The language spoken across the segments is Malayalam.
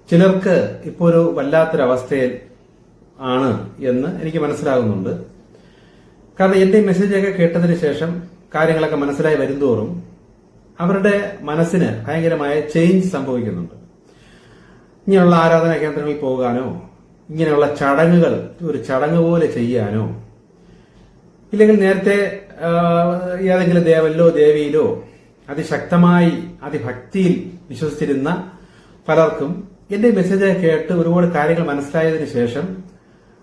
ചിലർക്ക് ഇപ്പോൾ ഒരു വല്ലാത്തൊരവസ്ഥയിൽ ആണ് എന്ന് എനിക്ക് മനസ്സിലാകുന്നുണ്ട്. കാരണം എന്റെ മെസ്സേജൊക്കെ കേട്ടതിന് ശേഷം കാര്യങ്ങളൊക്കെ മനസ്സിലായി വരുന്തോറും അവരുടെ മനസ്സിന് ഭയങ്കരമായ ചേഞ്ച് സംഭവിക്കുന്നുണ്ട്. ഇങ്ങനെയുള്ള ആരാധനാ കേന്ദ്രങ്ങളിൽ പോകാനോ ഇങ്ങനെയുള്ള ചടങ്ങുകൾ ഒരു ചടങ്ങ് പോലെ ചെയ്യാനോ ഇല്ലെങ്കിൽ നേരത്തെ ഏതെങ്കിലും ദേവനിലോ ദേവിയിലോ അതിശക്തമായി അതിഭക്തിയിൽ വിശ്വസിച്ചിരുന്ന പലർക്കും എന്റെ മെസ്സേജ് കേട്ട് ഒരുപാട് കാര്യങ്ങൾ മനസ്സിലായതിനു ശേഷം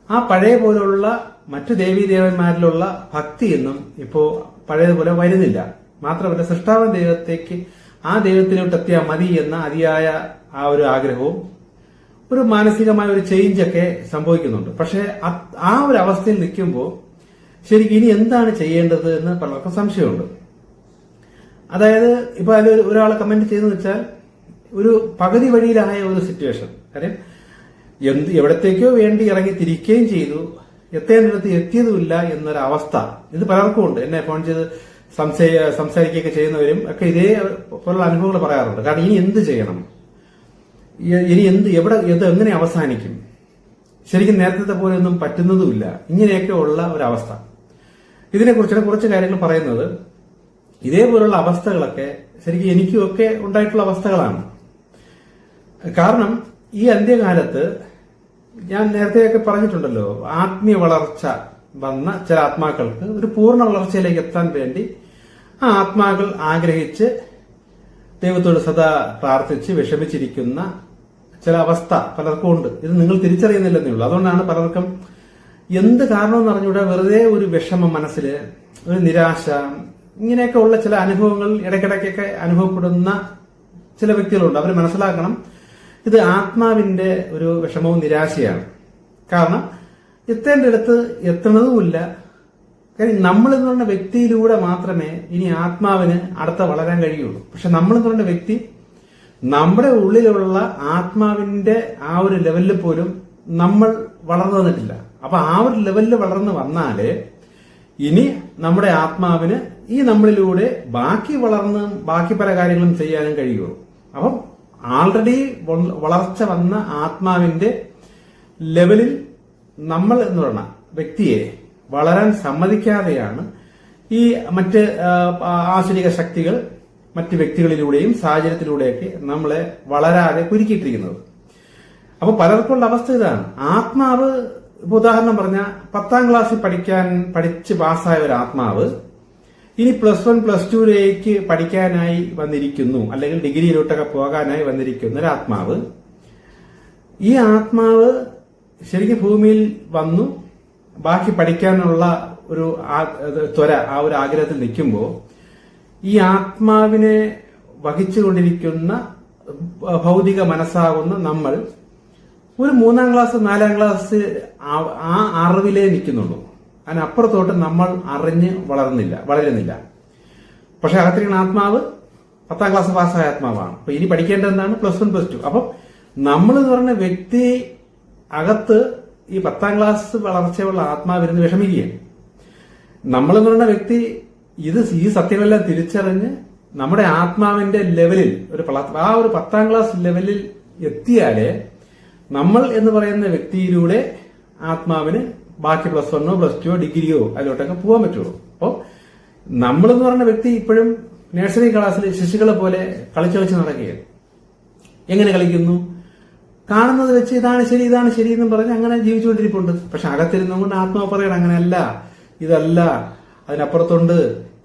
ആ പഴയ പോലുള്ള മറ്റു ദേവീദേവന്മാരിലുള്ള ഭക്തിയൊന്നും ഇപ്പോ പഴയതുപോലെ വരുന്നില്ല. മാത്രമല്ല സൃഷ്ടാവൻ ദൈവത്തേക്ക് ആ ദൈവത്തിലോട്ട് എത്തിയാൽ മതി എന്ന അതിയായ ആ ഒരു ആഗ്രഹവും ഒരു മാനസികമായ ഒരു ചേഞ്ചൊക്കെ സംഭവിക്കുന്നുണ്ട്. പക്ഷെ ആ ഒരു അവസ്ഥയിൽ നിൽക്കുമ്പോൾ ശരിക്കും ഇനി എന്താണ് ചെയ്യേണ്ടത് എന്ന് പലർക്കും സംശയമുണ്ട്. അതായത് ഇപ്പൊ അതിൽ ഒരാൾ കമന്റ് ചെയ്തെന്ന് വെച്ചാൽ ഒരു പകുതി വഴിയിലായ ഒരു സിറ്റുവേഷൻ. കാര്യം എവിടത്തേക്കോ വേണ്ടി ഇറങ്ങി തിരിക്കുകയും ചെയ്തു, എത്തേണ്ടിടത്ത് എത്തിയതുമില്ല എന്നൊരവസ്ഥ ഇത് പലർക്കും ഉണ്ട്. എന്നെ ഫോൺ ചെയ്ത് സംസാരിക്കുകയൊക്കെ ചെയ്യുന്നവരും ഒക്കെ ഇതേ പോലുള്ള അനുഭവങ്ങൾ പറയാറുണ്ട്. കാരണം ഇനി എന്ത് ചെയ്യണം, ഇനി ഇത് എങ്ങനെ അവസാനിക്കും, ശരിക്കും നേരത്തെ പോലെ ഒന്നും പറ്റുന്നതുമില്ല, ഇങ്ങനെയൊക്കെ ഉള്ള ഒരവസ്ഥ. ഇതിനെക്കുറിച്ചാണ് കുറച്ച് കാര്യങ്ങൾ പറയുന്നത്. ഇതേപോലുള്ള അവസ്ഥകളൊക്കെ ശരിക്കും എനിക്കുമൊക്കെ ഉണ്ടായിട്ടുള്ള അവസ്ഥകളാണ്. കാരണം ഈ അന്ത്യകാലത്ത് ഞാൻ നേരത്തെയൊക്കെ പറഞ്ഞിട്ടുണ്ടല്ലോ, ആത്മീയ വളർച്ച വന്ന ചില ആത്മാക്കൾക്ക് ഒരു പൂർണ്ണ വളർച്ചയിലേക്ക് എത്താൻ വേണ്ടി ആ ആത്മാക്കൾ ആഗ്രഹിച്ച് ദൈവത്തോട് സദാ പ്രാർത്ഥിച്ച് വിഷമിച്ചിരിക്കുന്ന ചില അവസ്ഥ പലർക്കും ഉണ്ട്. ഇത് നിങ്ങൾ തിരിച്ചറിയുന്നില്ലെന്നേ ഉള്ളൂ. അതുകൊണ്ടാണ് പലർക്കും എന്ത് കാരണമെന്ന് അറിഞ്ഞൂടെ വെറുതെ ഒരു വിഷമം മനസ്സിൽ, ഒരു നിരാശ, ഇങ്ങനെയൊക്കെ ഉള്ള ചില അനുഭവങ്ങൾ ഇടയ്ക്കിടയ്ക്കൊക്കെ അനുഭവപ്പെടുന്ന ചില വ്യക്തികളുണ്ട്. അവർ മനസ്സിലാക്കണം, ഇത് ആത്മാവിന്റെ ഒരു വിഷമവും നിരാശയാണ്. കാരണം എത്തേണ്ടിടത്ത് എത്തണതുമില്ല. കാര്യം നമ്മൾ എന്ന് പറഞ്ഞ വ്യക്തിയിലൂടെ മാത്രമേ ഇനി ആത്മാവിന് അടുത്ത വളരാൻ കഴിയുള്ളൂ. പക്ഷെ നമ്മൾ എന്ന് പറഞ്ഞ വ്യക്തി നമ്മുടെ ഉള്ളിലുള്ള ആത്മാവിന്റെ ആ ഒരു ലെവലിൽ പോലും നമ്മൾ വളർന്നു വന്നിട്ടില്ല. അപ്പൊ ആ ഒരു ലെവലിൽ വളർന്നു വന്നാലേ ഇനി നമ്മുടെ ആത്മാവിന് ഈ നമ്മളിലൂടെ ബാക്കി പല കാര്യങ്ങളും ചെയ്യാനും കഴിയുള്ളൂ. അപ്പം ആൾറെഡി വളർച്ച വന്ന ആത്മാവിന്റെ ലെവലിൽ നമ്മൾ എന്ന് പറഞ്ഞ വ്യക്തിയെ വളരാൻ സമ്മതിക്കാതെയാണ് ഈ മറ്റ് ആസുരിക ശക്തികൾ മറ്റ് വ്യക്തികളിലൂടെയും സാഹചര്യത്തിലൂടെയൊക്കെ നമ്മളെ വളരാതെ കുരുക്കിയിട്ടിരിക്കുന്നത്. അപ്പൊ പലർക്കുള്ള അവസ്ഥ ഇതാണ്. ആത്മാവ് ഇപ്പൊ ഉദാഹരണം പറഞ്ഞ 10ാം ക്ലാസ്സിൽ പഠിച്ച് പാസ്സായ ഒരു ആത്മാവ് ഇനി +1 +2ലേക്ക് പഠിക്കാനായി വന്നിരിക്കുന്നു, അല്ലെങ്കിൽ ഡിഗ്രിയിലോട്ടൊക്കെ പോകാനായി വന്നിരിക്കുന്ന ഒരു ആത്മാവ്. ഈ ആത്മാവ് ശരിക്കും ഭൂമിയിൽ വന്നു ബാക്കി പഠിക്കാനുള്ള ഒരു ത്വര, ആ ഒരു ആഗ്രഹത്തിൽ നിൽക്കുമ്പോൾ ഈ ആത്മാവിനെ വഹിച്ചുകൊണ്ടിരിക്കുന്ന ഭൗതിക മനസ്സാകുന്ന നമ്മൾ ഒരു 3ാം ക്ലാസ് 4ാം ക്ലാസ് ആ അറിവിലേ നിൽക്കുന്നുള്ളൂ. അതിനപ്പുറത്തോട്ട് നമ്മൾ അറിഞ്ഞ് വളരുന്നില്ല. പക്ഷെ അകത്തിരിക്കുന്ന ആത്മാവ് 10ാം ക്ലാസ് പാസ്സായ ആത്മാവാണ്. അപ്പൊ ഇനി പഠിക്കേണ്ടത് എന്താണ്? +1 +2. അപ്പം നമ്മൾ എന്ന് പറഞ്ഞ വ്യക്തി അകത്ത് ഈ 10ാം ക്ലാസ് വളർച്ചയുള്ള ആത്മാവിരുന്ന് വിഷമിക്കുകയാണ്. നമ്മളെന്ന് പറയുന്ന വ്യക്തി ഈ സത്യങ്ങളെല്ലാം തിരിച്ചറിഞ്ഞ് നമ്മുടെ ആത്മാവിന്റെ ലെവലിൽ ആ ഒരു 10ാം ക്ലാസ് ലെവലിൽ എത്തിയാലേ നമ്മൾ എന്ന് പറയുന്ന വ്യക്തിയിലൂടെ ആത്മാവിന് ബാക്കി +1 +2 ഡിഗ്രിയോ അതിലോട്ടൊക്കെ പോകാൻ പറ്റുള്ളൂ. അപ്പോൾ നമ്മളെന്ന് പറയുന്ന വ്യക്തി ഇപ്പോഴും നഴ്സറി ക്ലാസ്സിൽ ശിശുക്കളെ പോലെ കളിച്ച് നടക്കുകയാണ്. എങ്ങനെ കളിക്കുന്നു? കാണുന്നത് വെച്ച് ഇതാണ് ശരി എന്നും പറഞ്ഞ് അങ്ങനെ ജീവിച്ചുകൊണ്ടിരിപ്പുണ്ട്. പക്ഷെ അകത്തിരുന്നുകൊണ്ട് ആത്മാവ് പറയണം അങ്ങനെയല്ല, ഇതല്ല, അതിനപ്പുറത്തുണ്ട്,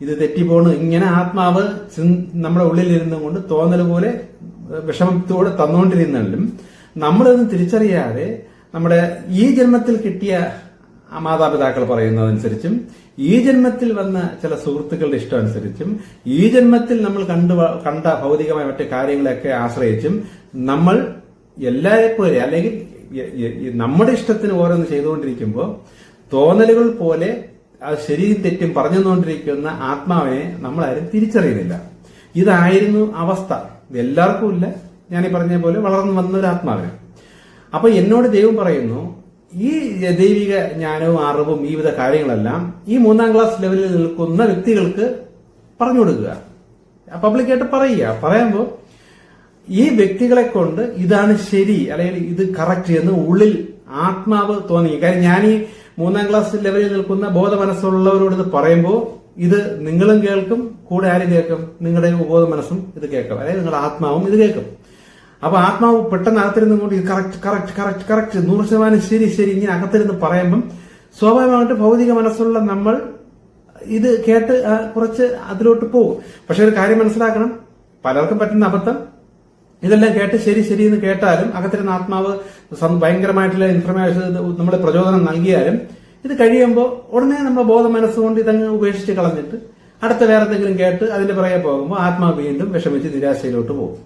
ഇത് തെറ്റിപ്പോണ്. ഇങ്ങനെ ആത്മാവ് നമ്മുടെ ഉള്ളിലിരുന്നും കൊണ്ട് തോന്നൽ പോലെ വിഷമത്തോടെ തന്നുകൊണ്ടിരുന്നാലും നമ്മളൊന്നും തിരിച്ചറിയാതെ നമ്മുടെ ഈ ജന്മത്തിൽ കിട്ടിയ മാതാപിതാക്കൾ പറയുന്നതനുസരിച്ചും ഈ ജന്മത്തിൽ വന്ന ചില സുഹൃത്തുക്കളുടെ ഇഷ്ടം അനുസരിച്ചും ഈ ജന്മത്തിൽ നമ്മൾ കണ്ട ഭൗതികമായ മറ്റു കാര്യങ്ങളെയൊക്കെ ആശ്രയിച്ചും നമ്മൾ എല്ലാരെപ്പോലെ അല്ലെങ്കിൽ നമ്മുടെ ഇഷ്ടത്തിന് ഓരോന്ന് ചെയ്തുകൊണ്ടിരിക്കുമ്പോൾ തോന്നലുകൾ പോലെ അത് ശരിയും തെറ്റും പറഞ്ഞുകൊണ്ടിരിക്കുന്ന ആത്മാവിനെ നമ്മളാരും തിരിച്ചറിയുന്നില്ല. ഇതായിരുന്നു അവസ്ഥ. ഇത് എല്ലാവർക്കും ഇല്ല. ഞാനീ പറഞ്ഞ പോലെ വളർന്നു വന്ന ഒരു ആത്മാവിന്. അപ്പൊ എന്നോട് ദൈവം പറയുന്നു, ഈ ദൈവിക ജ്ഞാനവും അറിവും ഈ വിധ കാര്യങ്ങളെല്ലാം ഈ 3ാം ക്ലാസ് ലെവലിൽ നിൽക്കുന്ന വ്യക്തികൾക്ക് പറഞ്ഞു കൊടുക്കുക, പബ്ലിക്കായിട്ട് പറയുക. പറയുമ്പോൾ ഈ വ്യക്തികളെ കൊണ്ട് ഇതാണ് ശരി അല്ലെങ്കിൽ ഇത് കറക്റ്റ് എന്ന് ഉള്ളിൽ ആത്മാവ് തോന്നി. കാര്യം ഞാൻ ഈ 3ാം ക്ലാസ് ലെവലിൽ നിൽക്കുന്ന ബോധ മനസ്സുള്ളവരോട് ഇത് പറയുമ്പോൾ ഇത് നിങ്ങളും കേൾക്കും, കൂടെ ആരും കേൾക്കും? നിങ്ങളുടെ ബോധ മനസ്സും ഇത് കേൾക്കും, അതായത് നിങ്ങളുടെ ആത്മാവും ഇത് കേൾക്കും. അപ്പൊ ആത്മാവ് പെട്ടെന്ന് അകത്തിരുന്നുകൊണ്ട് ഇത് കറക്റ്റ് കറക്റ്റ് കറക്റ്റ് കറക്റ്റ് 100% ശരി ശരി ഇങ്ങനെ അകത്തിരുന്ന് പറയുമ്പം സ്വാഭാവികമായിട്ട് ഭൗതിക മനസ്സുള്ള നമ്മൾ ഇത് കേട്ട് കുറച്ച് അതിലോട്ട് പോകും. പക്ഷെ ഒരു കാര്യം മനസ്സിലാക്കണം, പലർക്കും പറ്റുന്ന അബദ്ധം, ഇതെല്ലാം കേട്ട് ശരി ശരി എന്ന് കേട്ടാലും അകത്തിരുന്ന ആത്മാവ് ഭയങ്കരമായിട്ടുള്ള ഇൻഫർമേഷൻ നമ്മളെ പ്രചോദനം നൽകിയാലും ഇത് കഴിയുമ്പോൾ ഉടനെ നമ്മുടെ ബോധ മനസ്സുകൊണ്ട് ഇതങ്ങ് ഉപേക്ഷിച്ച് കളഞ്ഞിട്ട് അടുത്ത വേറെ എന്തെങ്കിലും കേട്ട് അതിന്റെ പുറകെ പോകുമ്പോൾ ആത്മാവ് വീണ്ടും വിഷമിച്ച് നിരാശയിലോട്ട് പോകും.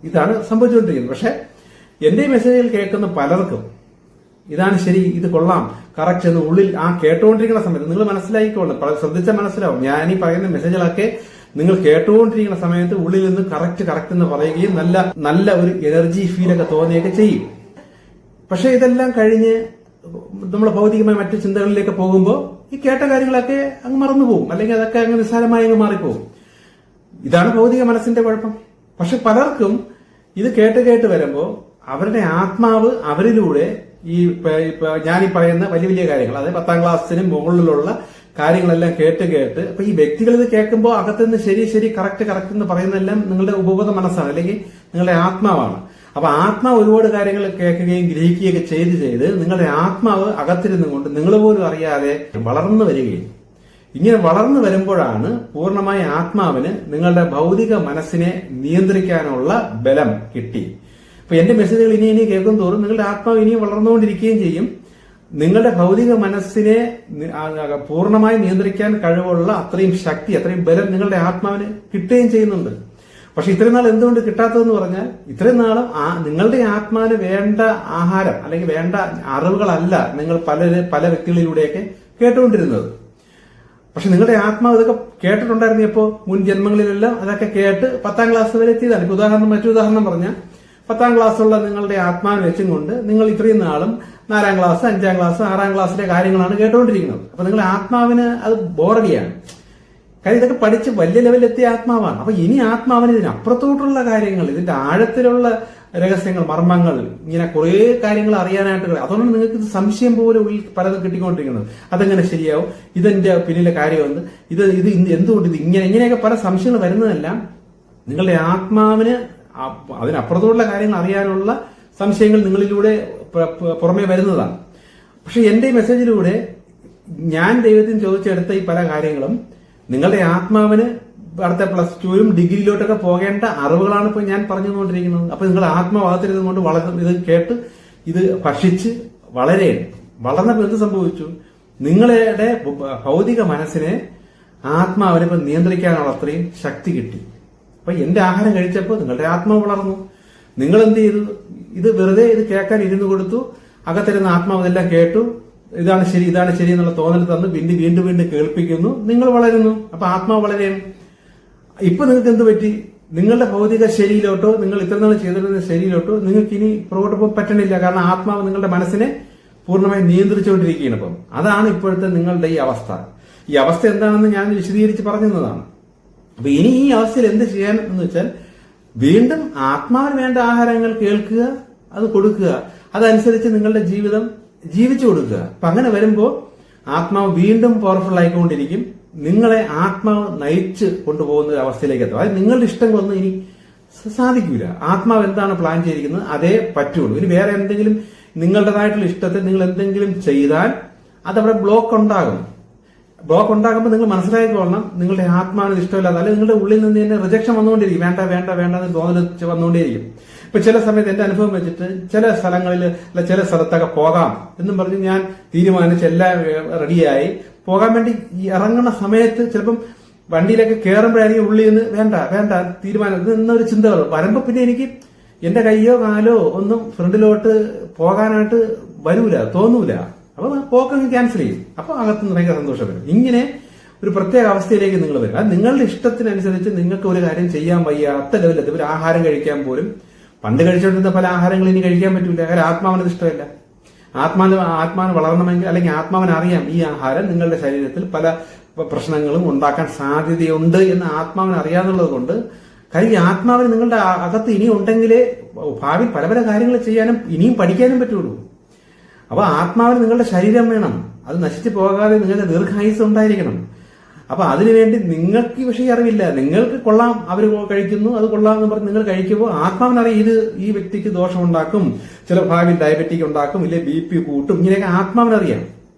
ഇതാണ് സംഭവിച്ചുകൊണ്ടിരിക്കുന്നത്. പക്ഷെ എന്റെ മെസ്സേജുകൾ കേൾക്കുന്ന പലർക്കും ഇതാണ് ശരി, ഇത് കൊള്ളാം, കറക്റ്റ് എന്ന് ഉള്ളിൽ കേട്ടുകൊണ്ടിരിക്കുന്ന സമയത്ത് നിങ്ങൾ മനസ്സിലാക്കിക്കോളും, ശ്രദ്ധിച്ചാൽ മനസ്സിലാവും. ഞാൻ ഈ പറയുന്ന മെസ്സേജുകളൊക്കെ നിങ്ങൾ കേട്ടുകൊണ്ടിരിക്കുന്ന സമയത്ത് ഉള്ളിൽ നിന്ന് കറക്റ്റ് കറക്റ്റ് എന്ന് പറയുകയും നല്ല ഒരു എനർജി ഫീലൊക്കെ തോന്നുകയൊക്കെ ചെയ്യും. പക്ഷെ ഇതെല്ലാം കഴിഞ്ഞ് നമ്മൾ ഭൗതികമായ മറ്റു ചിന്തകളിലേക്ക് പോകുമ്പോൾ ഈ കേട്ട കാര്യങ്ങളൊക്കെ അങ്ങ് മറന്നുപോകും, അല്ലെങ്കിൽ അതൊക്കെ അങ്ങ് നിസ്സാരമായി അങ്ങ് മാറിപ്പോകും. ഇതാണ് ഭൗതിക മനസ്സിന്റെ കുഴപ്പം. പക്ഷെ പലർക്കും ഇത് കേട്ട് കേട്ട് വരുമ്പോൾ അവരുടെ ആത്മാവ് അവരിലൂടെ ഞാൻ ഈ പറയുന്ന വലിയ വലിയ കാര്യങ്ങൾ, അതായത് 10ാം ക്ലാസ്സിന് മുകളിലുള്ള കാര്യങ്ങളെല്ലാം കേട്ട് കേട്ട് അപ്പൊ ഈ വ്യക്തികൾ ഇത് കേൾക്കുമ്പോൾ അകത്തുനിന്ന് ശരി ശരി കറക്റ്റ് കറക്റ്റ് എന്ന് പറയുന്നതെല്ലാം നിങ്ങളുടെ ഉപബോധ മനസ്സാണ്, അല്ലെങ്കിൽ നിങ്ങളുടെ ആത്മാവാണ്. അപ്പൊ ആത്മാവ് ഒരുപാട് കാര്യങ്ങൾ കേൾക്കുകയും ഗ്രഹിക്കുകയൊക്കെ ചെയ്ത് നിങ്ങളുടെ ആത്മാവ് അകത്തിരുന്നുകൊണ്ട് നിങ്ങൾ പോലും അറിയാതെ വളർന്നു വരികയും, ഇങ്ങനെ വളർന്നു വരുമ്പോഴാണ് പൂർണ്ണമായ ആത്മാവിന് നിങ്ങളുടെ ഭൗതിക മനസ്സിനെ നിയന്ത്രിക്കാനുള്ള ബലം കിട്ടി. അപ്പൊ എന്റെ മെസ്സേജുകൾ ഇനി കേൾക്കും തോറും നിങ്ങളുടെ ആത്മാവ് ഇനിയും വളർന്നുകൊണ്ടിരിക്കുകയും ചെയ്യും. നിങ്ങളുടെ ഭൗതിക മനസ്സിനെ പൂർണ്ണമായി നിയന്ത്രിക്കാൻ കഴിവുള്ള അത്രയും ശക്തി, അത്രയും ബലം നിങ്ങളുടെ ആത്മാവിന് കിട്ടുകയും ചെയ്യുന്നുണ്ട്. പക്ഷെ ഇത്രയും നാൾ എന്തുകൊണ്ട് കിട്ടാത്തതെന്ന് പറഞ്ഞാൽ ഇത്രയും നാളും നിങ്ങളുടെ ആത്മാവിന് വേണ്ട ആഹാരം അല്ലെങ്കിൽ വേണ്ട അറിവുകളല്ല നിങ്ങൾ പല വ്യക്തികളിലൂടെയൊക്കെ കേട്ടുകൊണ്ടിരുന്നത്. പക്ഷെ നിങ്ങളുടെ ആത്മാവ് ഇതൊക്കെ കേട്ടിട്ടുണ്ടായിരുന്നപ്പോ മുൻ ജന്മങ്ങളിലെല്ലാം അതൊക്കെ കേട്ട് 10ാം ക്ലാസ് വരെ എത്തിയതാണ്. ഇപ്പൊ മറ്റു ഉദാഹരണം പറഞ്ഞാൽ 10ാം ക്ലാസ്സുള്ള നിങ്ങളുടെ ആത്മാവിനെ വെച്ചും കൊണ്ട് നിങ്ങൾ ഇത്രയും നാളും 4ാം ക്ലാസ് 5ാം ക്ലാസ് 6ാം ക്ലാസ്സിലെ കാര്യങ്ങളാണ് കേട്ടുകൊണ്ടിരിക്കുന്നത്. അപ്പൊ നിങ്ങളുടെ ആത്മാവിന് അത് ബോറടിയാണ്. കാര്യം ഇതൊക്കെ പഠിച്ച് വലിയ ലെവലിലെത്തിയ ആത്മാവാണ്. അപ്പൊ ഇനി ആത്മാവിന് ഇതിനപ്പുറത്തോട്ടുള്ള കാര്യങ്ങൾ, ഇതിന്റെ ആഴത്തിലുള്ള രഹസ്യങ്ങൾ, മർമ്മങ്ങൾ, ഇങ്ങനെ കുറെ കാര്യങ്ങൾ അറിയാനായിട്ട്, അതുകൊണ്ടാണ് നിങ്ങൾക്ക് ഇത് സംശയം പോലെ ഉള്ളിൽ പലതും കിട്ടിക്കൊണ്ടിരിക്കുന്നത്. അതെങ്ങനെ ശരിയാവും, ഇതെന്റെ പിന്നിലെ കാര്യമെന്ന്, ഇത് എന്തുകൊണ്ട് ഇത് ഇങ്ങനെയൊക്കെ പല സംശയങ്ങൾ വരുന്നതെല്ലാം നിങ്ങളുടെ ആത്മാവിന് അതിനപ്പുറത്തോടുള്ള കാര്യങ്ങൾ അറിയാനുള്ള സംശയങ്ങൾ നിങ്ങളിലൂടെ പുറമേ വരുന്നതാണ്. പക്ഷെ എന്റെ മെസ്സേജിലൂടെ ഞാൻ ദൈവത്തിന് ചോദിച്ചെടുത്ത ഈ പല കാര്യങ്ങളും നിങ്ങളുടെ ആത്മാവിന് അടുത്ത +2 ഡിഗ്രിയിലോട്ടൊക്കെ പോകേണ്ട അറിവുകളാണ് ഇപ്പൊ ഞാൻ പറഞ്ഞുകൊണ്ടിരിക്കുന്നത്. അപ്പൊ നിങ്ങളുടെ ആത്മാവാകത്തിരുന്നുകൊണ്ട് ഇത് കേട്ട് ഇത് ഭക്ഷിച്ച് വളർന്നപ്പോൾ എന്ത് സംഭവിച്ചു? നിങ്ങളുടെ ഭൗതിക മനസ്സിനെ ആത്മാവിനെ ഇപ്പൊ നിയന്ത്രിക്കാനുള്ള അത്രയും ശക്തി കിട്ടി. അപ്പൊ എന്റെ ആഹാരം കഴിച്ചപ്പോൾ നിങ്ങളുടെ ആത്മാവ് വളർന്നു. നിങ്ങൾ എന്ത് ചെയ്തു? ഇത് വെറുതെ ഇത് കേൾക്കാൻ ഇരുന്നു കൊടുത്തു. അകത്തിരുന്ന ആത്മാവ് ഇതെല്ലാം കേട്ടു. ഇതാണ് ശരി എന്നുള്ള തോന്നൽ തന്ന് വീണ്ടും കേൾപ്പിക്കുന്നു. നിങ്ങൾ വളരുന്നു. അപ്പൊ ആത്മാവ് വളരെയാണ്. ഇപ്പൊ നിങ്ങൾക്ക് എന്ത് പറ്റി? നിങ്ങളുടെ ഭൗതിക ശരിയിലോട്ടോ നിങ്ങൾ ഇത്ര നാൾ ചെയ്തിരുന്ന ശരിയിലോട്ടോ നിങ്ങൾക്ക് ഇനി പുറകോട്ട് പോകാൻ പറ്റണില്ല. കാരണം ആത്മാവ് നിങ്ങളുടെ മനസ്സിനെ പൂർണ്ണമായി നിയന്ത്രിച്ചുകൊണ്ടിരിക്കുകയാണ്. അപ്പം അതാണ് ഇപ്പോഴത്തെ നിങ്ങളുടെ ഈ അവസ്ഥ. ഈ അവസ്ഥ എന്താണെന്ന് ഞാൻ വിശദീകരിച്ച് പറഞ്ഞതാണ്. അപ്പൊ ഇനി ഈ അവസ്ഥയിൽ എന്ത് ചെയ്യാൻ എന്ന് വെച്ചാൽ വീണ്ടും ആത്മാവിന് വേണ്ട ആഹാരങ്ങൾ കേൾക്കുക, അത് കൊടുക്കുക, അതനുസരിച്ച് നിങ്ങളുടെ ജീവിതം ജീവിച്ചു കൊടുക്കുക. അപ്പൊ അങ്ങനെ വരുമ്പോ ആത്മാവ് വീണ്ടും പവർഫുൾ ആയിക്കൊണ്ടിരിക്കും. നിങ്ങളെ ആത്മാവ് നയിച്ച് കൊണ്ടുപോകുന്ന ഒരു അവസ്ഥയിലേക്ക് എത്തും. അതായത് നിങ്ങളുടെ ഇഷ്ടങ്ങളൊന്നും ഇനി സാധിക്കൂല. ആത്മാവ് എന്താണ് പ്ലാൻ ചെയ്തിരിക്കുന്നത് അതേ പറ്റുള്ളൂ. ഇനി വേറെ എന്തെങ്കിലും നിങ്ങളുടേതായിട്ടുള്ള ഇഷ്ടത്തെ നിങ്ങൾ എന്തെങ്കിലും ചെയ്താൽ അതവിടെ ബ്ലോക്ക് ഉണ്ടാകും. ബ്ലോക്ക് ഉണ്ടാകുമ്പോൾ നിങ്ങൾ മനസ്സിലാക്കിക്കൊള്ളണം നിങ്ങളുടെ ആത്മാവിന് ഇഷ്ടമില്ലാതെ, അല്ലെങ്കിൽ നിങ്ങളുടെ ഉള്ളിൽ നിന്ന് തന്നെ റിജക്ഷൻ വന്നുകൊണ്ടിരിക്കും. വേണ്ട എന്ന് തോന്നൽ വന്നുകൊണ്ടേയിരിക്കും. ഇപ്പൊ ചില സമയത്ത് എന്റെ അനുഭവം വെച്ചിട്ട് ചില സ്ഥലങ്ങളിൽ അല്ല ചില സ്ഥലത്തൊക്കെ പോകാം എന്നും പറഞ്ഞ് ഞാൻ തീരുമാനിച്ച് എല്ലാം റെഡിയായി പോകാൻ വേണ്ടി ഇറങ്ങുന്ന സമയത്ത് ചിലപ്പം വണ്ടിയിലൊക്കെ കയറുമ്പോഴായിരിക്കും ഉള്ളിൽ നിന്ന് വേണ്ട തീരുമാനം എന്നൊരു ചിന്ത വരുമ്പോ പിന്നെ എനിക്ക് എന്റെ കയ്യോ കാലോ ഒന്നും ഫ്രണ്ടിലോട്ട് പോകാനായിട്ട് തോന്നൂല. അപ്പൊ പോക്കങ്ങ് ക്യാൻസൽ ചെയ്യും. അപ്പൊ അകത്തുനിന്ന് ഭയങ്കര സന്തോഷം വരും. ഇങ്ങനെ ഒരു പ്രത്യേക അവസ്ഥയിലേക്ക് നിങ്ങൾ വരും. അത് നിങ്ങളുടെ ഇഷ്ടത്തിനനുസരിച്ച് നിങ്ങൾക്ക് ഒരു കാര്യം ചെയ്യാൻ വയ്യാത്ത ലെവലെത്തും. ഒരു ആഹാരം കഴിക്കാൻ പോലും പണ്ട് കഴിച്ചുകൊണ്ടിരുന്ന പല ആഹാരങ്ങൾ ഇനി കഴിക്കാൻ പറ്റൂല. കാരണം ആത്മാവിന് ഇഷ്ടമല്ല. ആത്മാവിന് വളരണമെങ്കിൽ അല്ലെങ്കിൽ ആത്മാവിന് അറിയാം ഈ ആഹാരം നിങ്ങളുടെ ശരീരത്തിൽ പല പ്രശ്നങ്ങളും ഉണ്ടാക്കാൻ സാധ്യതയുണ്ട് എന്ന് ആത്മാവിന് അറിയാന്നുള്ളത് കൊണ്ട് കാര്യം ഈ ആത്മാവിന് നിങ്ങളുടെ അകത്ത് ഇനി ഉണ്ടെങ്കിലേ ഭാവി പല പല കാര്യങ്ങൾ ചെയ്യാനും ഇനിയും പഠിക്കാനും പറ്റുള്ളൂ. അപ്പൊ ആത്മാവിന് നിങ്ങളുടെ ശരീരം വേണം, അത് നശിച്ചു പോകാതെ നിങ്ങളുടെ ദീർഘായുസ് ഉണ്ടായിരിക്കണം. അപ്പൊ അതിനുവേണ്ടി നിങ്ങൾക്ക് ഈ വിഷയം അറിവില്ല, നിങ്ങൾക്ക് കൊള്ളാം, അവർ കഴിക്കുന്നു അത് കൊള്ളാം എന്ന് പറഞ്ഞ് നിങ്ങൾ കഴിക്കുമ്പോൾ ആത്മാവിനറിയാം ഇത് ഈ വ്യക്തിക്ക് ദോഷമുണ്ടാക്കും, ചില ഭാവിയിൽ ഡയബറ്റിക് ഉണ്ടാക്കും, ഇല്ലെ BP കൂട്ടും, ഇങ്ങനെയൊക്കെ ആത്മാവിനറിയാം.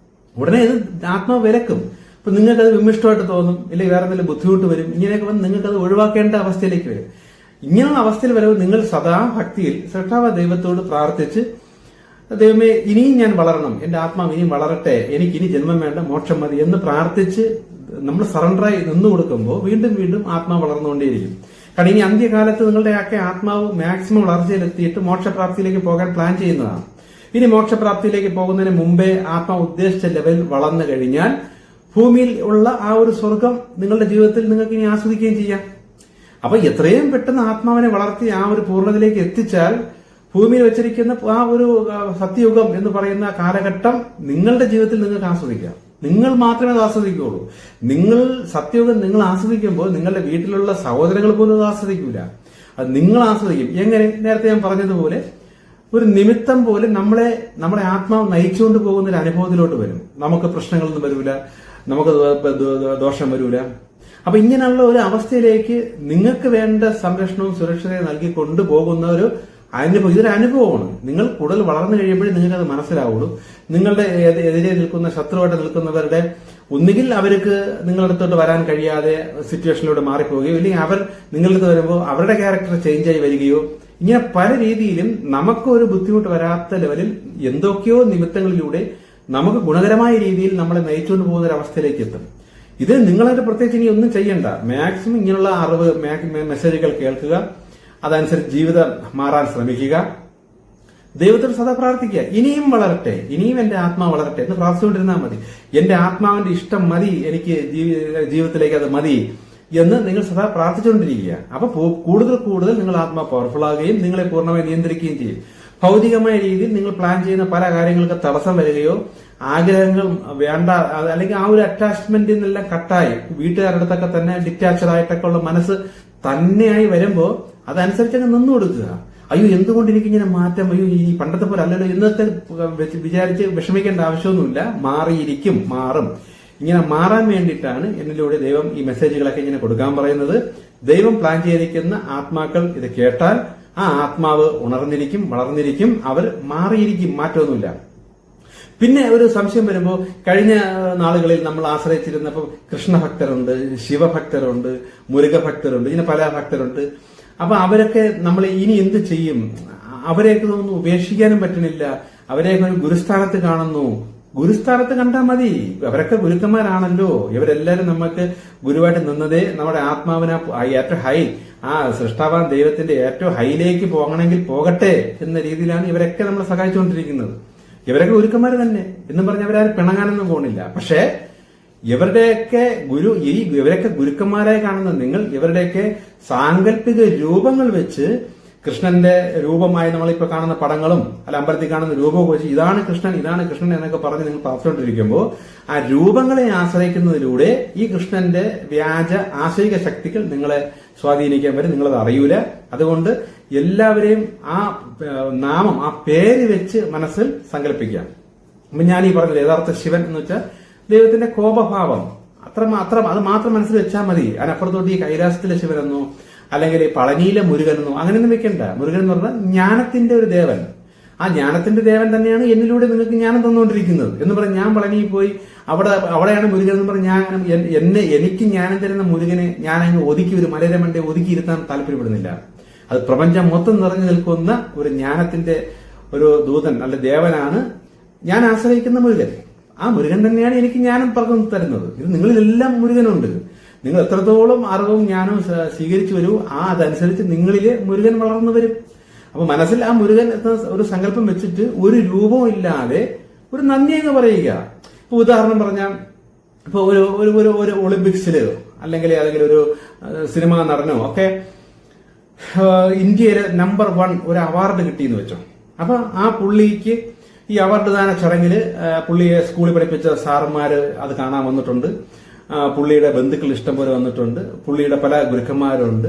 ഉടനെ ഇത് ആത്മാവ് വിലക്കും. അപ്പൊ നിങ്ങൾക്കത് വിമിഷ്ടമായിട്ട് തോന്നും, ഇല്ലെങ്കിൽ വേറെ എന്തെങ്കിലും ബുദ്ധിമുട്ട് വരും. ഇങ്ങനെയൊക്കെ വന്ന് നിങ്ങൾക്കത് ഒഴിവാക്കേണ്ട അവസ്ഥയിലേക്ക് വരും. ഇങ്ങനെയുള്ള അവസ്ഥയിൽ വരുമ്പോൾ നിങ്ങൾ സദാ ഭക്തിയിൽ സൃഷ്ടാവ ദൈവത്തോട് പ്രാർത്ഥിച്ച്, ദൈവമേ ഇനിയും ഞാൻ വളരണം, എന്റെ ആത്മാവ് ഇനിയും വളരട്ടെ, എനിക്ക് ഇനി ജന്മം വേണ്ട, മോക്ഷം മതി എന്ന് പ്രാർത്ഥിച്ച് നമ്മൾ സറണ്ടറായി നിന്നു കൊടുക്കുമ്പോൾ വീണ്ടും വീണ്ടും ആത്മാവ് വളർന്നുകൊണ്ടേയിരിക്കും. കാരണം ഇനി അന്ത്യകാലത്ത് നിങ്ങളുടെയൊക്കെ ആത്മാവ് മാക്സിമം വളർച്ചയിലെത്തിയിട്ട് മോക്ഷപ്രാപ്തിയിലേക്ക് പോകാൻ പ്ലാൻ ചെയ്യുന്നതാണ്. ഇനി മോക്ഷപ്രാപ്തിയിലേക്ക് പോകുന്നതിന് മുമ്പേ ആത്മാവ് ഉദ്ദേശിച്ച ലെവലിൽ വളർന്നു കഴിഞ്ഞാൽ ഭൂമിയിൽ ഉള്ള ആ ഒരു സ്വർഗം നിങ്ങളുടെ ജീവിതത്തിൽ നിങ്ങൾക്ക് ഇനി ആസ്വദിക്കുകയും ചെയ്യാം. അപ്പൊ എത്രയും പെട്ടെന്ന് ആത്മാവിനെ വളർത്തി ആ ഒരു പൂർണ്ണതയിലേക്ക് എത്തിച്ചാൽ ഭൂമിയിൽ വെച്ചിരിക്കുന്ന ആ ഒരു സത്യയുഗം എന്ന് പറയുന്ന കാലഘട്ടം നിങ്ങളുടെ ജീവിതത്തിൽ നിങ്ങൾക്ക് ആസ്വദിക്കാം. നിങ്ങൾ മാത്രമേ അത് ആസ്വദിക്കുകയുള്ളൂ. നിങ്ങൾ സത്യയുഗം നിങ്ങൾ ആസ്വദിക്കുമ്പോൾ നിങ്ങളുടെ വീട്ടിലുള്ള സഹോദരങ്ങൾ പോലും അത് ആസ്വദിക്കില്ല. അത് നിങ്ങൾ ആസ്വദിക്കും. എങ്ങനെ? നേരത്തെ ഞാൻ പറഞ്ഞതുപോലെ ഒരു നിമിത്തം പോലെ നമ്മുടെ ആത്മാവ് നയിച്ചുകൊണ്ട് പോകുന്ന ഒരു അനുഭവത്തിലോട്ട് വരും. നമുക്ക് പ്രശ്നങ്ങളൊന്നും വരൂല, നമുക്ക് ദോഷം വരൂല. അപ്പൊ ഇങ്ങനെയുള്ള ഒരു അവസ്ഥയിലേക്ക് നിങ്ങൾക്ക് വേണ്ട സംരക്ഷണവും സുരക്ഷയും നൽകി കൊണ്ടുപോകുന്ന ഒരു അനുഭവം, ഇതൊരു അനുഭവമാണ്. നിങ്ങൾ കൂടുതൽ വളർന്നു കഴിയുമ്പോഴേ നിങ്ങൾക്ക് അത് മനസ്സിലാവുള്ളൂ. നിങ്ങളുടെ എതിരെ നിൽക്കുന്ന ശത്രുവായിട്ട് നിൽക്കുന്നവരുടെ ഒന്നുകിൽ അവർക്ക് നിങ്ങളുടെ അടുത്തോട്ട് വരാൻ കഴിയാതെ സിറ്റുവേഷനിലൂടെ മാറിപ്പോവുകയോ, ഇല്ലെങ്കിൽ അവർ നിങ്ങളുടെ അടുത്ത് വരുമ്പോൾ അവരുടെ ക്യാരക്ടർ ചേഞ്ച് ആയി വരികയോ, ഇങ്ങനെ പല രീതിയിലും നമുക്ക് ഒരു ബുദ്ധിമുട്ട് വരാത്ത ലെവലിൽ എന്തൊക്കെയോ നിമിത്തങ്ങളിലൂടെ നമുക്ക് ഗുണകരമായ രീതിയിൽ നമ്മളെ നയിച്ചുകൊണ്ട് പോകുന്ന ഒരു അവസ്ഥയിലേക്ക് എത്തും. ഇത് നിങ്ങളായിട്ട് പ്രത്യേകിച്ച് ഇനി ഒന്നും ചെയ്യണ്ട. മാക്സിമം ഇങ്ങനെയുള്ള അറിവ് മെസ്സേജുകൾ കേൾക്കുക, അതനുസരിച്ച് ജീവിതം മാറാൻ ശ്രമിക്കുക, ദൈവത്തോട് സദാ പ്രാർത്ഥിക്കുക. ഇനിയും വളരട്ടെ, ഇനിയും എന്റെ ആത്മാവ് വളരട്ടെ എന്ന് പ്രാർത്ഥിച്ചുകൊണ്ടിരുന്നാൽ മതി. എന്റെ ആത്മാവിന്റെ ഇഷ്ടം മതി, എനിക്ക് ജീവിതത്തിലേക്ക് അത് മതി എന്ന് നിങ്ങൾ സദാ പ്രാർത്ഥിച്ചുകൊണ്ടിരിക്കുക. അപ്പൊ കൂടുതൽ കൂടുതൽ നിങ്ങൾ ആത്മാ പവർഫുൾ ആകുകയും നിങ്ങളെ പൂർണ്ണമായി നിയന്ത്രിക്കുകയും ചെയ്യും. ഭൗതികമായ രീതിയിൽ നിങ്ങൾ പ്ലാൻ ചെയ്യുന്ന പല കാര്യങ്ങൾക്ക് തടസ്സം വരികയോ, ആഗ്രഹങ്ങൾ വേണ്ട അല്ലെങ്കിൽ ആ ഒരു അറ്റാച്ച്മെന്റിൽ നിന്നെല്ലാം കട്ടായി വീട്ടുകാരുടെ അടുത്തൊക്കെ തന്നെ ഡിറ്റാച്ചഡ് ആയിട്ടൊക്കെ ഉള്ള മനസ്സ് തന്നെയായി വരുമ്പോൾ അതനുസരിച്ച് അങ്ങ് നിന്നു കൊടുക്കുക. അയ്യോ എന്തുകൊണ്ട് എനിക്കിങ്ങനെ മാറ്റം, അയ്യോ ഈ പണ്ടത്തെ പോലെ അല്ലല്ലോ എന്നൊക്കെ വിചാരിച്ച് വിഷമിക്കേണ്ട ആവശ്യമൊന്നുമില്ല. മാറിയിരിക്കും, മാറും. ഇങ്ങനെ മാറാൻ വേണ്ടിയിട്ടാണ് എന്നിലൂടെ ദൈവം ഈ മെസ്സേജുകളൊക്കെ ഇങ്ങനെ കൊടുക്കാൻ പറയുന്നത്. ദൈവം പ്ലാൻ ചെയ്തിരിക്കുന്ന ആത്മാക്കൾ ഇത് കേട്ടാൽ ആ ആത്മാവ് ഉണർന്നിരിക്കും, വളർന്നിരിക്കും, അവർ മാറിയിരിക്കും, മാറ്റമൊന്നുമില്ല. പിന്നെ ഒരു സംശയം വരുമ്പോൾ, കഴിഞ്ഞ നാളുകളിൽ നമ്മൾ ആശ്രയിച്ചിരുന്നപ്പോൾ കൃഷ്ണഭക്തരുണ്ട്, ശിവഭക്തരുണ്ട്, മുരുകഭക്തരുണ്ട്, ഇങ്ങനെ പല ഭക്തരുണ്ട്. അപ്പൊ അവരൊക്കെ നമ്മൾ ഇനി എന്ത് ചെയ്യും? അവരെയൊക്കെ ഒന്നും ഉപേക്ഷിക്കാനും പറ്റണില്ല. അവരെയൊക്കെ ഒരു ഗുരുസ്ഥാനത്ത് കാണുന്നു. ഗുരുസ്ഥാനത്ത് കണ്ടാൽ മതി, അവരൊക്കെ ഗുരുക്കന്മാരാണല്ലോ. ഇവരെല്ലാരും നമുക്ക് ഗുരുവായിട്ട് നിന്നതേ നമ്മുടെ ആത്മാവിനെ ഏറ്റവും ഹൈ, ആ സൃഷ്ടാവാൻ ദൈവത്തിന്റെ ഏറ്റവും ഹൈയിലേക്ക് പോകണമെങ്കിൽ പോകട്ടെ എന്ന രീതിയിലാണ് ഇവരൊക്കെ നമ്മളെ സഹായിച്ചുകൊണ്ടിരിക്കുന്നത്. ഇവരൊക്കെ ഗുരുക്കന്മാർ തന്നെ എന്നും പറഞ്ഞ് അവരാരും പിണങ്ങാനൊന്നും പോകുന്നില്ല. പക്ഷേ ഇവരുടെയൊക്കെ ഇവരൊക്കെ ഗുരുക്കന്മാരായി കാണുന്ന നിങ്ങൾ ഇവരുടെയൊക്കെ സാങ്കല്പിക രൂപങ്ങൾ വെച്ച് കൃഷ്ണന്റെ രൂപമായി നമ്മളിപ്പോ കാണുന്ന പടങ്ങളും അല്ല അമ്പലത്തിൽ കാണുന്ന രൂപമൊക്കെ വെച്ച് ഇതാണ് കൃഷ്ണൻ, ഇതാണ് കൃഷ്ണൻ എന്നൊക്കെ പറഞ്ഞ് നിങ്ങൾ പറഞ്ഞുകൊണ്ടിരിക്കുമ്പോൾ ആ രൂപങ്ങളെ ആശ്രയിക്കുന്നതിലൂടെ ഈ കൃഷ്ണന്റെ വ്യാജ ആശയിക ശക്തികൾ നിങ്ങളെ സ്വാധീനിക്കാൻ വരും. നിങ്ങളത് അറിയൂല. അതുകൊണ്ട് എല്ലാവരെയും ആ നാമം, ആ പേര് വെച്ച് മനസ്സിൽ സങ്കല്പിക്കാം. അപ്പൊ ഞാൻ ഈ പറഞ്ഞത് യഥാർത്ഥ ശിവൻ എന്ന് വെച്ചാൽ ദൈവത്തിന്റെ കോപഭാവം, അത് മാത്രം മനസ്സിൽ വെച്ചാൽ മതി. അതിനപ്പുറത്തോട്ട് ഈ കൈലാസത്തിലെ ശിവനെന്നോ അല്ലെങ്കിൽ പളനിയിലെ മുരുകനെന്നോ അങ്ങനെയൊന്നും വെക്കണ്ട. മുരുകൻ എന്ന് പറഞ്ഞാൽ ജ്ഞാനത്തിന്റെ ഒരു ദേവൻ. ആ ജ്ഞാനത്തിന്റെ ദേവൻ തന്നെയാണ് എന്നിലൂടെ നിങ്ങൾക്ക് ജ്ഞാനം തന്നുകൊണ്ടിരിക്കുന്നത് എന്ന് പറഞ്ഞ് ഞാൻ പളനിയിൽ പോയി അവിടെയാണ് മുരുകൻ എന്ന് പറഞ്ഞ് എനിക്ക് ജ്ഞാനം തരുന്ന മുരുകനെ ഞാൻ അങ്ങ് ഒതുക്കി ഒരു മലയുടെ മണ്ടയെ ഒതുക്കിയിരുത്താൻ താല്പര്യപ്പെടുന്നില്ല. അത് പ്രപഞ്ചം മൊത്തം നിറഞ്ഞു നിൽക്കുന്ന ഒരു ജ്ഞാനത്തിന്റെ ഒരു ദൂതൻ അല്ല ദേവനാണ് ഞാൻ ആശ്രയിക്കുന്ന മുരുകൻ. ആ മുരുകൻ തന്നെയാണ് എനിക്ക് ജ്ഞാനം പകർന്നു തരുന്നത്. ഇത് നിങ്ങളിലെല്ലാം മുരുകനുണ്ട്. നിങ്ങൾ എത്രത്തോളം അറിവും ജ്ഞാനവും സ്വീകരിച്ചു വരൂ, അതനുസരിച്ച് നിങ്ങളിലെ മുരുകൻ വളർന്നു വരും. അപ്പൊ മനസ്സിൽ ആ മുരുകൻ ഒരു സങ്കല്പം വെച്ചിട്ട് ഒരു രൂപവും ഇല്ലാതെ ഒരു നന്ദി എന്ന് പറയുക. ഇപ്പൊ ഉദാഹരണം പറഞ്ഞാൽ, ഇപ്പൊ ഒരു ഒളിമ്പിക്സില് അല്ലെങ്കിൽ ഏതെങ്കിലും ഒരു സിനിമാ നടനോ ഒക്കെ ഇന്ത്യയിലെ നമ്പർ 1 ഒരു അവാർഡ് കിട്ടിയെന്ന് വെച്ചോ. അപ്പൊ ആ പുള്ളിക്ക് ഈ അവാർഡ് ദാന ചടങ്ങില് പുള്ളിയെ സ്കൂളിൽ പഠിപ്പിച്ച സാറന്മാര് അത് കാണാൻ വന്നിട്ടുണ്ട്. പുള്ളിയുടെ ബന്ധുക്കൾ ഇഷ്ടം പോലെ വന്നിട്ടുണ്ട്. പുള്ളിയുടെ പല ഗുരുക്കന്മാരുണ്ട്.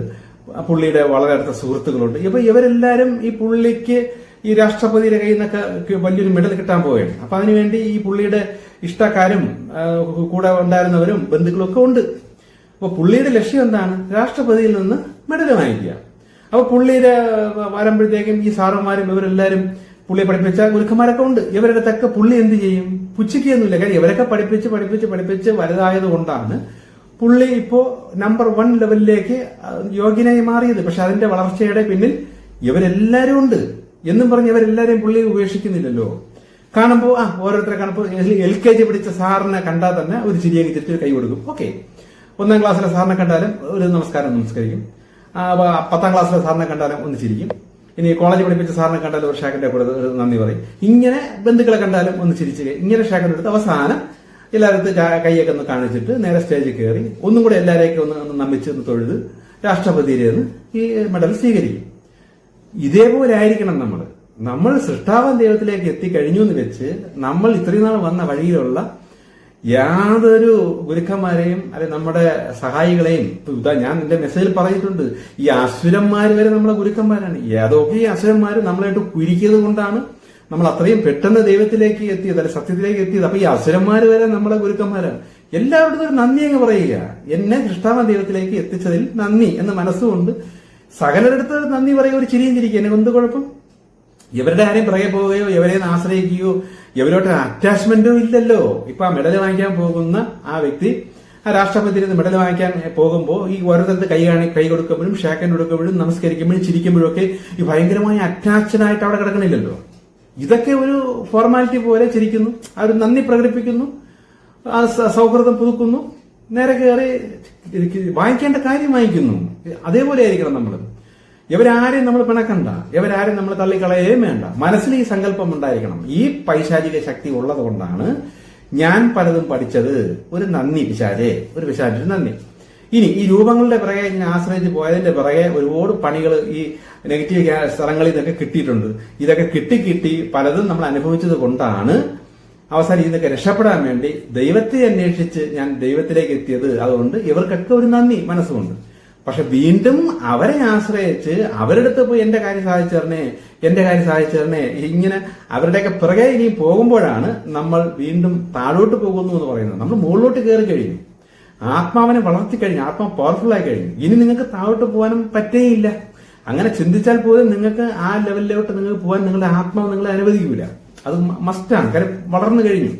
പുള്ളിയുടെ വളരെ അടുത്ത സുഹൃത്തുക്കളുണ്ട്. ഇപ്പൊ ഇവരെല്ലാരും ഈ പുള്ളിക്ക് ഈ രാഷ്ട്രപതിയുടെ കയ്യിൽ നിന്നൊക്കെ വലിയൊരു മെഡൽ കിട്ടാൻ പോവുകയാണ്. അപ്പൊ അതിനുവേണ്ടി ഈ പുള്ളിയുടെ ഇഷ്ടക്കാരും കൂടെ ഉണ്ടായിരുന്നവരും ബന്ധുക്കളും ഒക്കെ ഉണ്ട്. അപ്പൊ പുള്ളിയുടെ ലക്ഷ്യം എന്താണ്? രാഷ്ട്രപതിയിൽ നിന്ന് മെഡൽ വാങ്ങിക്കുക. അപ്പൊ പുള്ളിയുടെ വരുമ്പോഴത്തേക്കും ഈ സാറന്മാരും ഇവരെല്ലാരും പുള്ളിയെ പഠിപ്പിച്ച ഗുരുക്കന്മാരൊക്കെ ഉണ്ട്. ഇവരുടെ തക്ക പുള്ളി എന്ത് ചെയ്യും? പുച്ഛിക്കൊന്നുമില്ല. കാര്യം ഇവരൊക്കെ പഠിപ്പിച്ച് വലുതായത് കൊണ്ടാണ് പുള്ളി ഇപ്പോ നമ്പർ 1 ലെവലിലേക്ക് യോഗ്യനായി മാറിയത്. പക്ഷെ അതിന്റെ വളർച്ചയുടെ പിന്നിൽ ഇവരെല്ലാരും ഉണ്ട് എന്നും പറഞ്ഞ് ഇവരെല്ലാരെയും പുള്ളി ഉപേക്ഷിക്കുന്നില്ലല്ലോ. കാണുമ്പോ ഓരോരുത്തരെ കാണുമ്പോ LKG പഠിച്ച സാറിനെ കണ്ടാൽ തന്നെ ഒരു ചിരിയൊക്കെ തിരിച്ച് കൈ കൊടുക്കും. ഓക്കെ, 1ാം ക്ലാസ്സിലെ സാറിനെ കണ്ടാലും ഒരു നമസ്കരിക്കും. 10ാം ക്ലാസ്സിലെ സാറിനെ കണ്ടാലും ഒന്ന് ചിരിക്കും. ഇനി കോളേജ് പഠിപ്പിച്ച സാറിനെ കണ്ടാലും ഒരു ഷാക്കിന്റെ കൂടെ ഒരു നന്ദി പറയും. ഇങ്ങനെ ബന്ധുക്കളെ കണ്ടാലും ഒന്ന് ചിരിച്ച് ഇങ്ങനെ ഷാക്കിന്റെ എടുത്ത് അവസാനം എല്ലായിടത്തും കൈയൊക്കെ ഒന്ന് കാണിച്ചിട്ട് നേരെ സ്റ്റേജിൽ കയറി ഒന്നും കൂടെ എല്ലാവരെയൊക്കെ ഒന്ന് നമ്പിച്ച് ഒന്ന് തൊഴുത് രാഷ്ട്രപതിയിൽ നിന്ന് ഈ മെഡൽ സ്വീകരിക്കും. ഇതേപോലെ ആയിരിക്കണം നമ്മൾ സൃഷ്ടാവൻ ദൈവത്തിലേക്ക് എത്തിക്കഴിഞ്ഞു എന്ന് വെച്ച് നമ്മൾ ഇത്രയും നാൾ വന്ന വഴിയിലുള്ള യാതൊരു ഗുരുക്കന്മാരെയും അല്ലെ നമ്മുടെ സഹായികളെയും ഞാൻ എന്റെ മെസ്സേജിൽ പറഞ്ഞിട്ടുണ്ട്. ഈ അസുരന്മാര് വരെ നമ്മളെ ഗുരുക്കന്മാരാണ്. ഏതൊക്കെ ഈ അസുരന്മാര് നമ്മളായിട്ട് കുരിക്കിയത് കൊണ്ടാണ് നമ്മൾ അത്രയും പെട്ടെന്ന് ദൈവത്തിലേക്ക് എത്തിയത്, അല്ലെ സത്യത്തിലേക്ക് എത്തിയത്. അപ്പൊ ഈ അസുരന്മാര് വരെ നമ്മളെ ഗുരുക്കന്മാരാണ്. എല്ലാവരുടെ ഒരു നന്ദി അങ്ങ് പറയുക. എന്നെ സൃഷ്ടാവൻ ദൈവത്തിലേക്ക് എത്തിച്ചതിൽ നന്ദി എന്ന് മനസ്സുകൊണ്ട് സകലരെടുത്ത് നന്ദി പറയുക, ഒരു ചിരിയും ചിരിക്കുക. എന്നെ എന്ത് കുഴപ്പം? ഇവരുടെ ആരെയും പിറകെ പോവുകയോ ഇവരെ ആശ്രയിക്കുകയോ ഇവരോട്ട് അറ്റാച്ച്മെന്റോ ഇല്ലല്ലോ. ഇപ്പൊ ആ മെഡൽ വാങ്ങിക്കാൻ പോകുന്ന ആ വ്യക്തി ആ രാഷ്ട്രപതിയിൽ നിന്ന് മെഡൽ വാങ്ങിക്കാൻ പോകുമ്പോൾ ഈ ഓരോരുത്തർക്ക് കൈ കൊടുക്കുമ്പോഴും ഷേക്കൻഡ് കൊടുക്കുമ്പോഴും നമസ്കരിക്കുമ്പോഴും ചിരിക്കുമ്പോഴും ഒക്കെ ഈ ഭയങ്കരമായ അറ്റാച്ച്ഡായിട്ട് അവിടെ കിടക്കണില്ലല്ലോ. ഇതൊക്കെ ഒരു ഫോർമാലിറ്റി പോലെ ചിരിക്കുന്നു, ആ ഒരു നന്ദി പ്രകടിപ്പിക്കുന്നു, ആ സൗഹൃദം പുതുക്കുന്നു, നേരെ കയറി വാങ്ങിക്കേണ്ട കാര്യം വാങ്ങിക്കുന്നു. അതേപോലെ ആയിരിക്കണം നമ്മൾ. ഇവരാരെയും നമ്മൾ പിണക്കണ്ട, ഇവരാരെയും നമ്മൾ തള്ളിക്കളയുകയും വേണ്ട. മനസ്സിൽ ഈ സങ്കല്പം ഉണ്ടായിരിക്കണം. ഈ പൈശാചിക ശക്തി ഉള്ളത് കൊണ്ടാണ് ഞാൻ പലതും പഠിച്ചത്. ഒരു നന്ദി ഒരു പിശാചിന് നന്ദി. ഇനി ഈ രൂപങ്ങളുടെ പിറകെ ഞാൻ ആശ്രയിച്ച് പോയതിന്റെ പിറകെ ഒരുപാട് പണികൾ ഈ നെഗറ്റീവ് സ്ഥലങ്ങളിൽ നിന്നൊക്കെ കിട്ടിയിട്ടുണ്ട്. ഇതൊക്കെ കിട്ടി പലതും നമ്മൾ അനുഭവിച്ചത് കൊണ്ടാണ് അവസാനം ഇതൊക്കെ രക്ഷപ്പെടാൻ വേണ്ടി ദൈവത്തെ അന്വേഷിച്ച് ഞാൻ ദൈവത്തിലേക്ക് എത്തിയത്. അതുകൊണ്ട് ഇവർക്കൊക്കെ ഒരു നന്ദി മനസ്സുകൊണ്ട്. പക്ഷെ വീണ്ടും അവരെ ആശ്രയിച്ച് അവരുടെ അടുത്ത് പോയി എന്റെ കാര്യം സാധിച്ചു തരണേ ഇങ്ങനെ അവരുടെയൊക്കെ പിറകെ ഇനി പോകുമ്പോഴാണ് നമ്മൾ വീണ്ടും താഴോട്ട് പോകുന്നു എന്ന് പറയുന്നത്. നമ്മൾ മുകളിലോട്ട് കയറി കഴിഞ്ഞു, ആത്മാവിനെ വളർത്തിക്കഴിഞ്ഞു, ആത്മാവ് പവർഫുൾ ആയി കഴിഞ്ഞു. ഇനി നിങ്ങൾക്ക് താഴോട്ട് പോകാനും പറ്റേയില്ല. അങ്ങനെ ചിന്തിച്ചാൽ പോലും നിങ്ങൾക്ക് ആ ലെവലിലോട്ട് നിങ്ങൾക്ക് പോകാൻ നിങ്ങളുടെ ആത്മാവ് നിങ്ങളെ അനുവദിക്കൂല. അത് മസ്റ്റാണ്. കാര്യം വളർന്നു കഴിഞ്ഞു.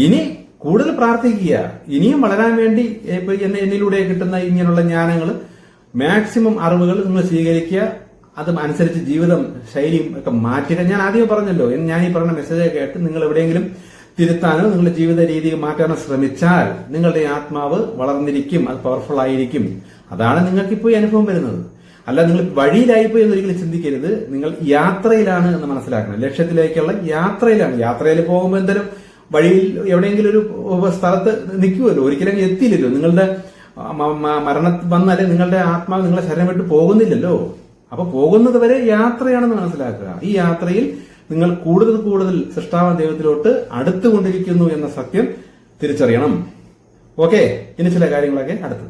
ഇനി കൂടുതൽ പ്രാർത്ഥിക്കുക. ഇനിയും വളരാൻ വേണ്ടി എന്നിലൂടെ കിട്ടുന്ന ഇങ്ങനെയുള്ള ജ്ഞാനങ്ങൾ, മാക്സിമം അറിവുകൾ നിങ്ങൾ സ്വീകരിക്കുക. അത് അനുസരിച്ച് ജീവിതം ശൈലിയും ഒക്കെ മാറ്റുക. ഞാൻ ആദ്യം പറഞ്ഞല്ലോ, ഞാൻ ഈ പറഞ്ഞ മെസ്സേജ് കേട്ട് നിങ്ങൾ എവിടെയെങ്കിലും തിരുത്താനോ നിങ്ങളുടെ ജീവിത രീതി മാറ്റാനോ ശ്രമിച്ചാൽ നിങ്ങളുടെ ആത്മാവ് വളർന്നിരിക്കും, അത് പവർഫുൾ ആയിരിക്കും. അതാണ് നിങ്ങൾക്കിപ്പോ ഈ അനുഭവം വരുന്നത്. അല്ല നിങ്ങൾ വഴിയിലായിപ്പോയി എന്നൊരിക്കലും ചിന്തിക്കരുത്. നിങ്ങൾ യാത്രയിലാണ് എന്ന് മനസ്സിലാക്കണം. ലക്ഷ്യത്തിലേക്കുള്ള യാത്രയിലാണ്. യാത്രയിൽ പോകുമ്പോൾ എന്തായാലും വഴിയിൽ എവിടെയെങ്കിലും ഒരു സ്ഥലത്ത് നിൽക്കുമല്ലോ, ഒരിക്കലും എത്തിയില്ലല്ലോ. നിങ്ങളുടെ മരണം വന്നാലേ നിങ്ങളുടെ ആത്മാവ് നിങ്ങളെ ശരീരം വിട്ട് പോകുന്നില്ലല്ലോ. അപ്പൊ പോകുന്നത് വരെ യാത്രയാണെന്ന് മനസ്സിലാക്കുക. ഈ യാത്രയിൽ നിങ്ങൾ കൂടുതൽ സൃഷ്ടാവൻ ദൈവത്തിലോട്ട് അടുത്തുകൊണ്ടിരിക്കുന്നു എന്ന സത്യം തിരിച്ചറിയണം. ഓക്കെ, ഇനി ചില കാര്യങ്ങളൊക്കെ അടുത്ത്